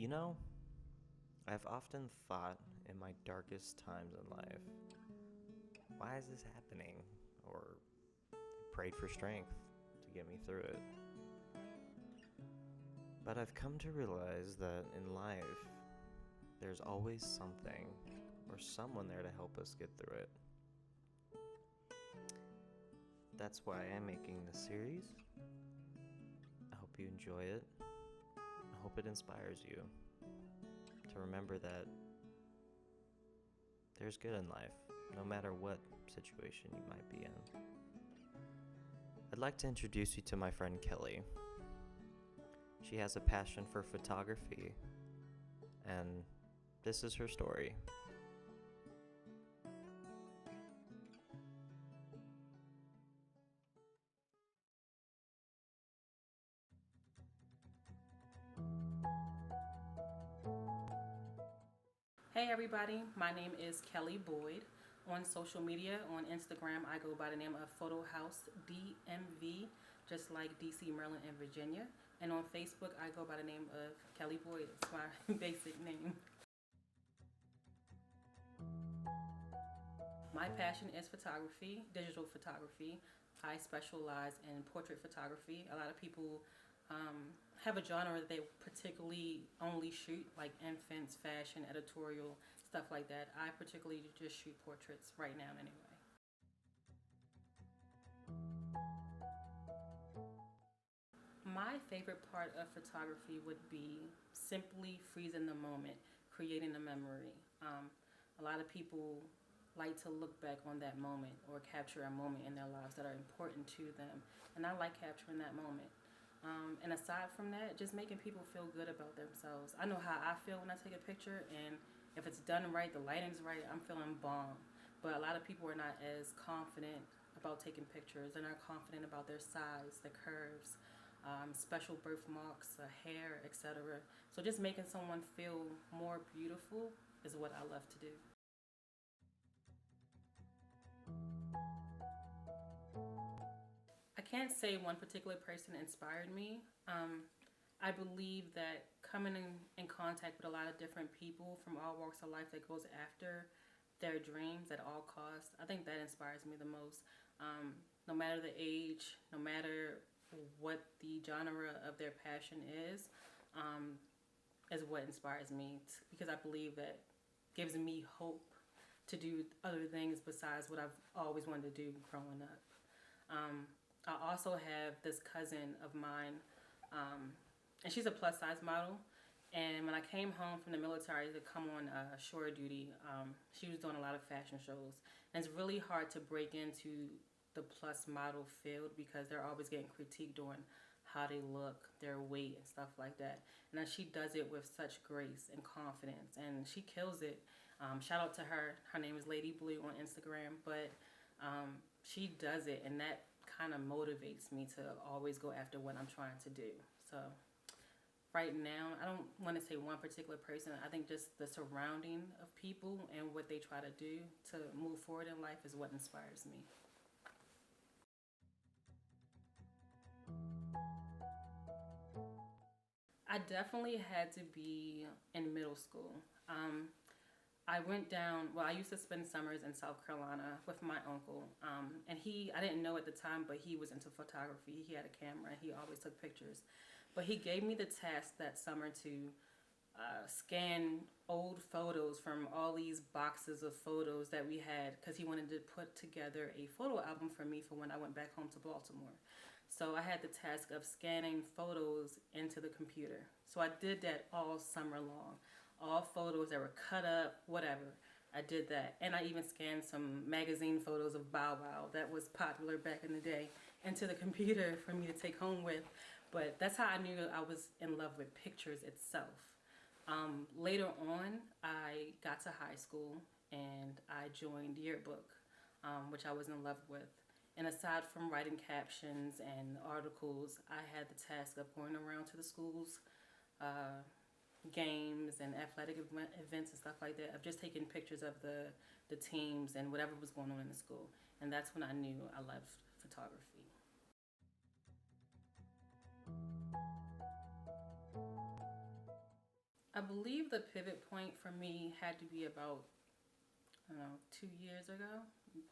You know, I've often thought in my darkest times in life, why is this happening? Or prayed for strength to get me through it. But I've come to realize that in life, there's always something or someone there to help us get through it. That's why I'm making this series. I hope you enjoy it. I hope it inspires you to remember that there's good in life, no matter what situation you might be in. I'd like to introduce you to my friend Kelly. She has a passion for photography, and this is her story. Hey everybody, my name is Kelly Boyd. On social media, on Instagram, I go by the name of Photo House DMV, just like DC, Maryland, and Virginia. And on Facebook, I go by the name of Kelly Boyd. It's my basic name. My passion is photography, digital photography. I specialize in portrait photography. A lot of people have a genre that they particularly only shoot, like infants, fashion, editorial, stuff like that. I particularly just shoot portraits right now anyway. My favorite part of photography would be simply freezing the moment, creating a memory. A lot of people like to look back on that moment or capture a moment in their lives that are important to them. And I like capturing that moment. And aside from that, just making people feel good about themselves. I know how I feel when I take a picture, and if it's done right, the lighting's right, I'm feeling bomb. But a lot of people are not as confident about taking pictures. They're not confident about their size, the curves, special birthmarks, hair, etc. So just making someone feel more beautiful is what I love to do. I can't say one particular person inspired me. I believe that coming in contact with a lot of different people from all walks of life that goes after their dreams at all costs, I think that inspires me the most. No matter the age, no matter what the genre of their passion is what inspires me because I believe that gives me hope to do other things besides what I've always wanted to do growing up. I also have this cousin of mine, and she's a plus size model. And when I came home from the military to come on shore duty, she was doing a lot of fashion shows. And it's really hard to break into the plus model field because they're always getting critiqued on how they look, their weight, and stuff like that. And she does it with such grace and confidence, and she kills it. Shout out to her. Her name is Lady Blue on Instagram, but she does it, and that kind of motivates me to always go after what I'm trying to do. So right now, I don't want to say one particular person. I think just the surrounding of people and what they try to do to move forward in life is what inspires me. I definitely had to be in middle school. I went down, well, I used to spend summers in South Carolina with my uncle. And I didn't know at the time, but he was into photography. He had a camera, he always took pictures. But he gave me the task that summer to scan old photos from all these boxes of photos that we had because he wanted to put together a photo album for me for when I went back home to Baltimore. So I had the task of scanning photos into the computer. So I did that all summer long. All photos that were cut up, whatever. I did that. And I even scanned some magazine photos of Bow Wow that was popular back in the day into the computer for me to take home with. But that's how I knew I was in love with pictures itself. Later on, I got to high school and I joined Yearbook, which I was in love with. And aside from writing captions and articles, I had the task of going around to the schools, games and athletic events and stuff like that, of just taking pictures of the teams and whatever was going on in the school. And that's when I knew I loved photography. I believe the pivot point for me had to be about, I don't know, 2 years ago.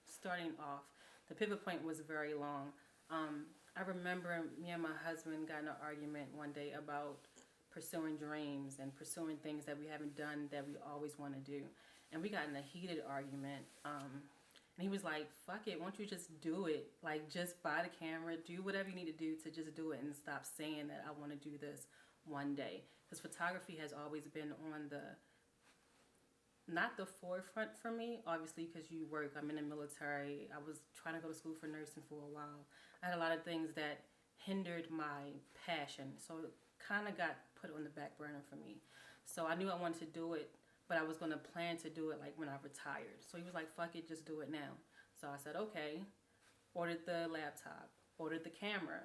Starting off, the pivot point was very long. I remember me and my husband got in an argument one day about pursuing dreams and pursuing things that we haven't done that we always want to do. And we got in a heated argument. And he was like, fuck it, why don't you just do it? Like, just buy the camera, do whatever you need to do to just do it and stop saying that I want to do this one day. Because photography has always been on the, not the forefront for me, obviously, because you work. I'm in the military. I was trying to go to school for nursing for a while. I had a lot of things that hindered my passion. So it kind of got put on the back burner for me. So I knew I wanted to do it, but I was going to plan to do it like when I retired. So he was like, fuck it, just do it now. So I said, okay. Ordered the laptop, ordered the camera,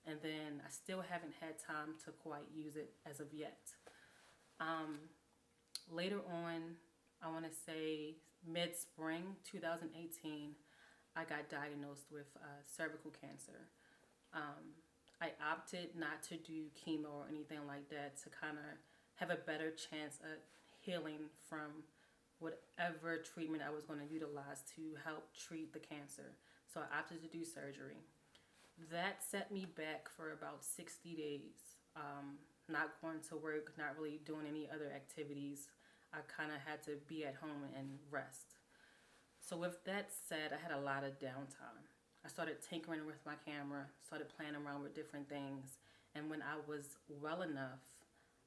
and then I still haven't had time to quite use it as of yet. Later on, I want to say mid-spring 2018, I got diagnosed with cervical cancer. I opted not to do chemo or anything like that to kind of have a better chance at healing from whatever treatment I was going to utilize to help treat the cancer. So I opted to do surgery. That set me back for about 60 days. Not going to work, not really doing any other activities. I kind of had to be at home and rest. So with that said, I had a lot of downtime. I started tinkering with my camera, started playing around with different things. And when I was well enough,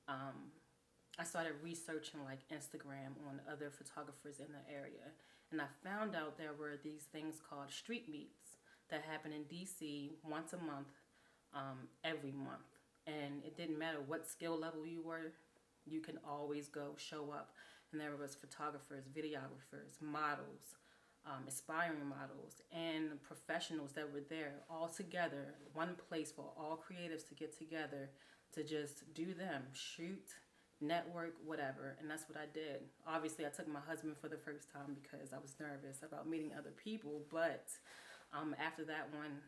I started researching like Instagram on other photographers in the area. And I found out there were these things called street meets that happen in DC once a month, every month. And it didn't matter what skill level you were, you can always go show up. And there was photographers, videographers, models, aspiring models, and professionals that were there all together, one place for all creatives to get together to just do them, shoot, network, whatever. And that's what I did. Obviously, I took my husband for the first time because I was nervous about meeting other people. But after that one,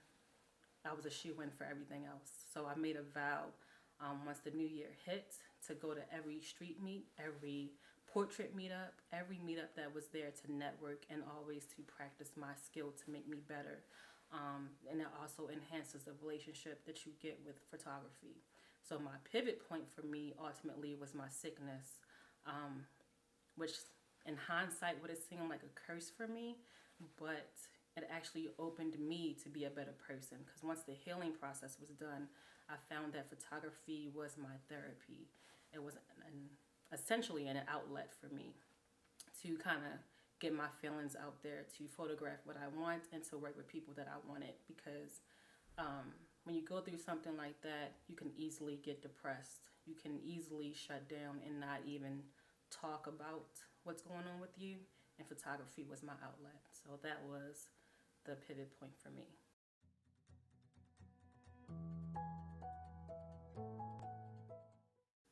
I was a shoe-in for everything else. So I made a vow once the new year hit to go to every street meet, every portrait meetup, every meetup that was there to network and always to practice my skill to make me better. And it also enhances the relationship that you get with photography. So my pivot point for me ultimately was my sickness, which in hindsight would have seemed like a curse for me, but it actually opened me to be a better person. Because once the healing process was done, I found that photography was my therapy. It was essentially an outlet for me to kind of get my feelings out there, to photograph what I want and to work with people that I wanted. Because when you go through something like that, you can easily get depressed. You can easily shut down and not even talk about what's going on with you. And photography was my outlet. So that was the pivot point for me.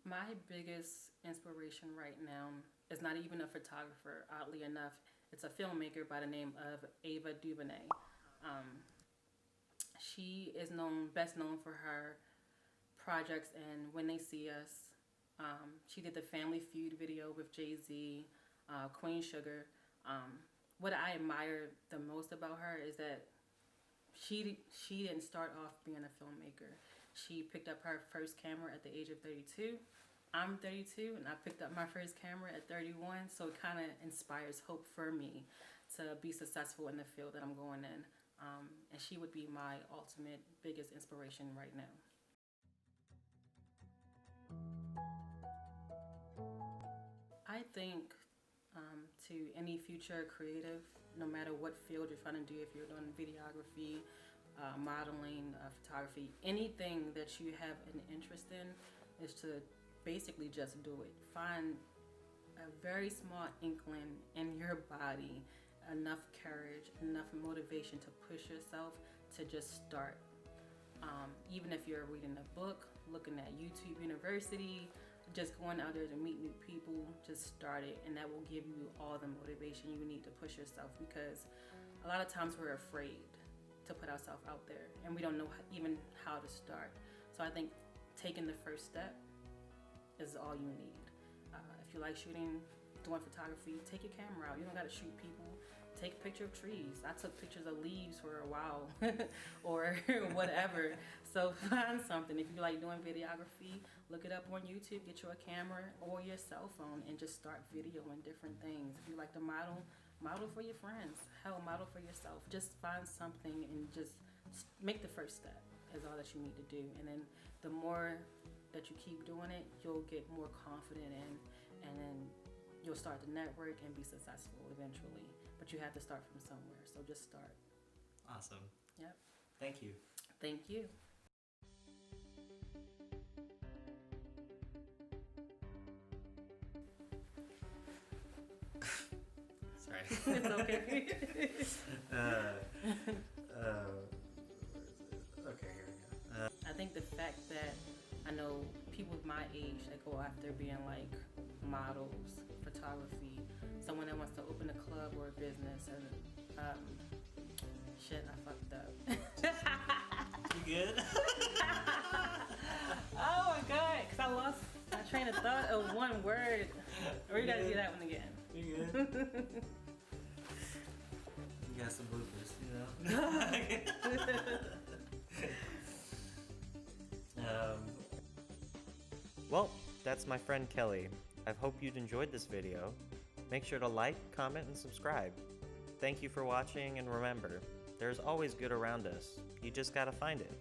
My biggest inspiration right now is not even a photographer, oddly enough. It's a filmmaker by the name of Ava DuVernay. She is best known for her projects and When They See Us. She did the Family Feud video with Jay-Z, Queen Sugar. What I admire the most about her is that she didn't start off being a filmmaker. She picked up her first camera at the age of 32. I'm 32 and I picked up my first camera at 31, so it kind of inspires hope for me to be successful in the field that I'm going in. And she would be my ultimate biggest inspiration right now. I think to any future creative, no matter what field you're trying to do, if you're doing videography, modeling, photography, anything that you have an interest in, is to basically just do it. Find a very small inkling in your body, enough courage, enough motivation to push yourself to just start. Even if you're reading a book, looking at YouTube University, just going out there to meet new people, just start it, and that will give you all the motivation you need to push yourself, because a lot of times we're afraid to put ourselves out there and we don't know even how to start. So I think taking the first step is all you need. If you like shooting, doing photography, take your camera out. You don't gotta shoot people. Take a picture of trees. I took pictures of leaves for a while or whatever. So find something. If you like doing videography, look it up on YouTube, get you a camera or your cell phone and just start videoing different things. If you like to model, model for your friends. Hell, model for yourself. Just find something and just make the first step is all that you need to do. And then the more that you keep doing it, you'll get more confident and then you'll start to network and be successful eventually. But you have to start from somewhere, so just start. Awesome. Yep. Thank you. Thank you. Sorry. It's okay. Okay, here we go. I think the fact that I know people my age that go after being like models, photography, someone that wants to open a club or a business, and shit, I fucked up. You good? Oh my god, because I lost my train of thought of one word. Or you gotta do that one again. You good? You got some bloopers, you know? Well, that's my friend Kelly. I hope you'd enjoyed this video. Make sure to like, comment, and subscribe. Thank you for watching, and remember, there's always good around us. You just gotta find it.